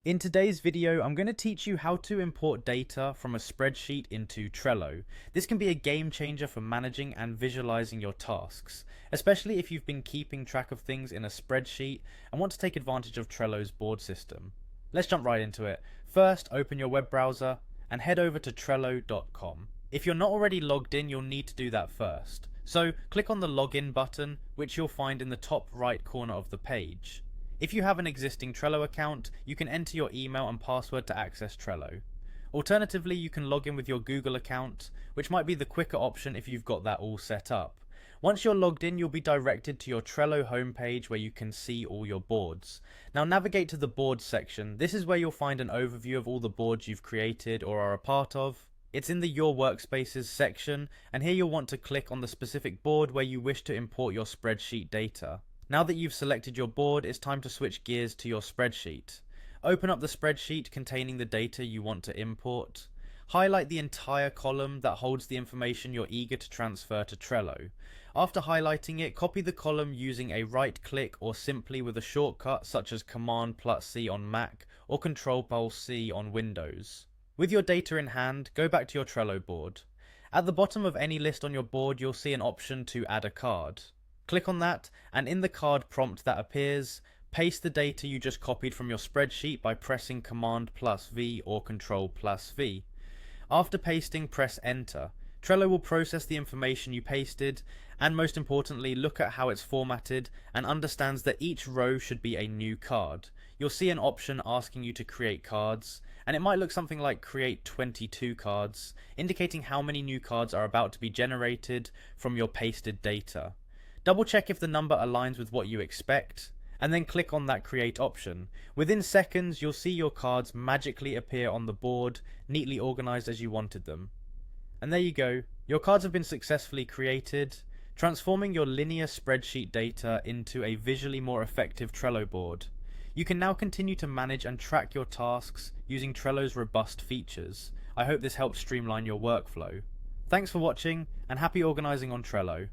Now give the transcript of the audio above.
In today's video, I'm going to teach you how to import data from a spreadsheet into Trello. This can be a game changer for managing and visualizing your tasks, especially if you've been keeping track of things in a spreadsheet and want to take advantage of Trello's board system. Let's jump right into it. First, open your web browser and head over to trello.com. If you're not already logged in, you'll need to do that first. So click on the login button, which you'll find in the top right corner of the page. If you have an existing Trello account, you can enter your email and password to access Trello. Alternatively, you can log in with your Google account, which might be the quicker option if you've got that all set up. Once you're logged in, you'll be directed to your Trello homepage where you can see all your boards. Now navigate to the boards section. This is where you'll find an overview of all the boards you've created or are a part of. It's in the Your Workspaces section, and here you'll want to click on the specific board where you wish to import your spreadsheet data. Now that you've selected your board, it's time to switch gears to your spreadsheet. Open up the spreadsheet containing the data you want to import. Highlight the entire column that holds the information you're eager to transfer to Trello. After highlighting it, copy the column using a right click or simply with a shortcut such as Command+C on Mac or Control+C on Windows. With your data in hand, go back to your Trello board. At the bottom of any list on your board, you'll see an option to add a card. Click on that, and in the card prompt that appears, paste the data you just copied from your spreadsheet by pressing Command+V or Control+V. After pasting, press Enter. Trello will process the information you pasted, and most importantly, look at how it's formatted and understands that each row should be a new card. You'll see an option asking you to create cards, and it might look something like Create 22 cards, indicating how many new cards are about to be generated from your pasted data. Double check if the number aligns with what you expect, and then click on that Create option. Within seconds, you'll see your cards magically appear on the board, neatly organized as you wanted them. And there you go, your cards have been successfully created, transforming your linear spreadsheet data into a visually more effective Trello board. You can now continue to manage and track your tasks using Trello's robust features. I hope this helps streamline your workflow. Thanks for watching, and happy organizing on Trello.